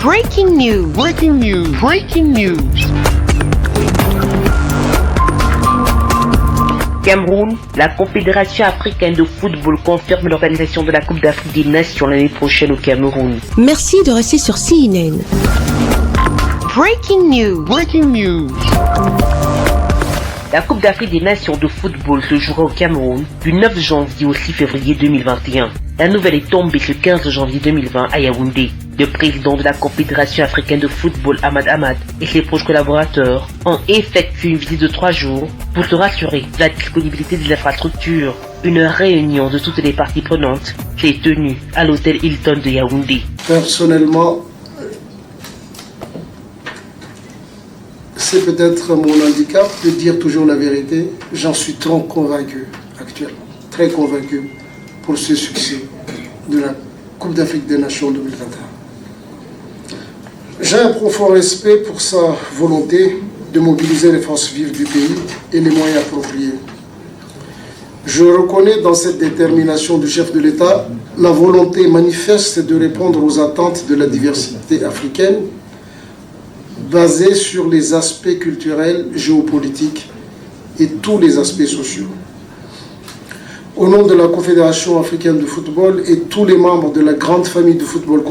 Breaking news. Breaking news. Breaking news. Cameroun, la Confédération africaine de football confirme l'organisation de la Coupe d'Afrique des Nations l'année prochaine au Cameroun. Merci de rester sur CNN. Breaking news. Breaking news. La Coupe d'Afrique des Nations de football se jouera au Cameroun du 9 janvier au 6 février 2021. La nouvelle est tombée ce 15 janvier 2020 à Yaoundé. Le président de la Confédération africaine de football, Ahmad Ahmad, et ses proches collaborateurs ont effectué une visite de 3 jours pour se rassurer de la disponibilité des infrastructures. Une réunion de toutes les parties prenantes s'est tenue à l'hôtel Hilton de Yaoundé. Personnellement, c'est peut-être mon handicap de dire toujours la vérité. J'en suis trop convaincu actuellement, très convaincu pour ce succès de la Coupe d'Afrique des Nations 2021. J'ai un profond respect pour sa volonté de mobiliser les forces vives du pays et les moyens appropriés. Je reconnais dans cette détermination du chef de l'État la volonté manifeste de répondre aux attentes de la diversité africaine basée sur les aspects culturels, géopolitiques et tous les aspects sociaux. Au nom de la Confédération africaine de football et tous les membres de la grande famille du football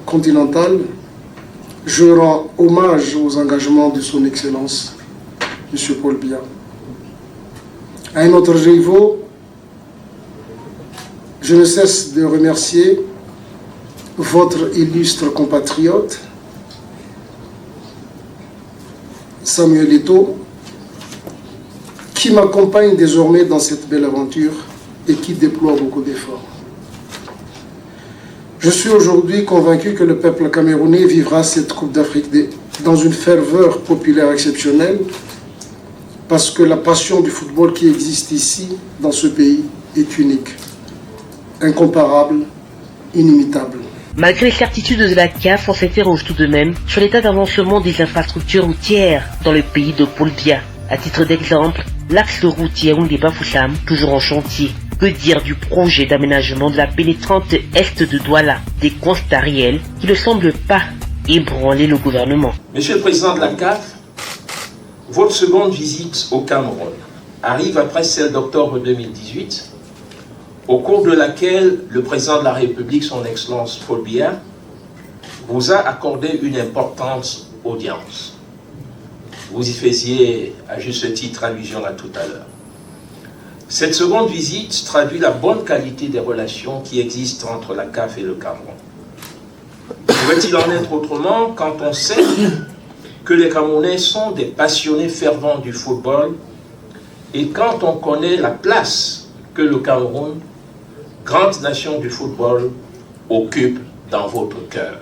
continental, je rends hommage aux engagements de son Excellence, M. Paul Biya. À un autre niveau, je ne cesse de remercier votre illustre compatriote, Samuel Eto'o, qui m'accompagne désormais dans cette belle aventure et qui déploie beaucoup d'efforts. Je suis aujourd'hui convaincu que le peuple camerounais vivra cette Coupe d'Afrique dans une ferveur populaire exceptionnelle parce que la passion du football qui existe ici, dans ce pays, est unique, incomparable, inimitable. Malgré les certitudes de la CAF, on s'interroge tout de même sur l'état d'avancement des infrastructures routières dans le pays de Paul Biya. À titre d'exemple, l'axe routier Yaoundé-Bafoussam, toujours en chantier. Que dire du projet d'aménagement de la pénétrante est de Douala? Des constats réels qui ne semblent pas ébranler le gouvernement. Monsieur le Président de la CAF, votre seconde visite au Cameroun arrive après celle d'octobre 2018, au cours de laquelle le Président de la République, son Excellence Paul Biya, vous a accordé une importante audience. Vous y faisiez à juste titre allusion à tout à l'heure. Cette seconde visite traduit la bonne qualité des relations qui existent entre la CAF et le Cameroun. Pourrait-il en être autrement quand on sait que les Camerounais sont des passionnés fervents du football et quand on connaît la place que le Cameroun, grande nation du football, occupe dans votre cœur?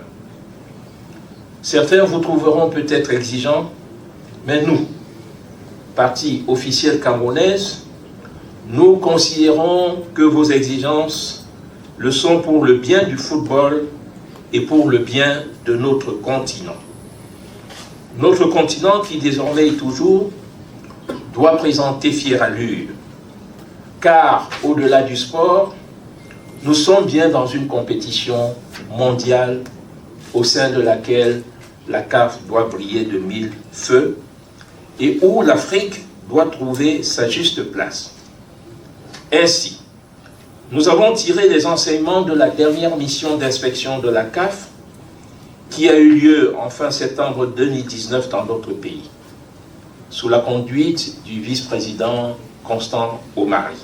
Certains vous trouveront peut-être exigeants, mais nous, partie officielle camerounaise, nous considérons que vos exigences le sont pour le bien du football et pour le bien de notre continent. Notre continent qui désormais et toujours doit présenter fière allure, car au-delà du sport, nous sommes bien dans une compétition mondiale au sein de laquelle la CAF doit briller de mille feux et où l'Afrique doit trouver sa juste place. Ainsi, nous avons tiré les enseignements de la dernière mission d'inspection de la CAF qui a eu lieu en fin septembre 2019 dans notre pays, sous la conduite du vice-président Constant Omari.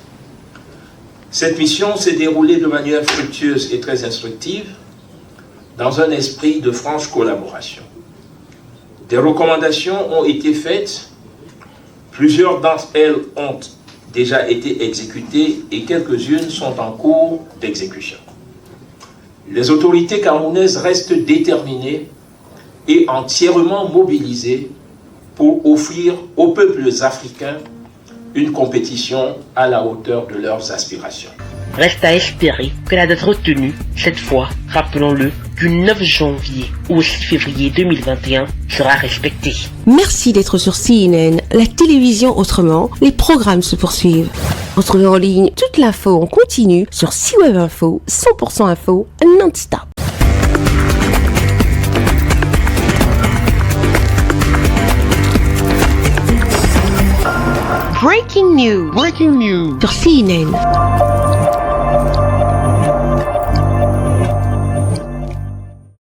Cette mission s'est déroulée de manière fructueuse et très instructive, dans un esprit de franche collaboration. Des recommandations ont été faites, plusieurs d'entre elles ont déjà été exécutées et quelques-unes sont en cours d'exécution. Les autorités camerounaises restent déterminées et entièrement mobilisées pour offrir aux peuples africains une compétition à la hauteur de leurs aspirations. Reste à espérer que la date retenue, cette fois, rappelons-le, du 9 janvier au 6 février 2021 sera respectée. Merci d'être sur CNN, la télévision autrement, les programmes se poursuivent. Retrouvez en ligne toute l'info en continu sur C-Web Info, 100% info, non-stop. Breaking news. Sur CNN.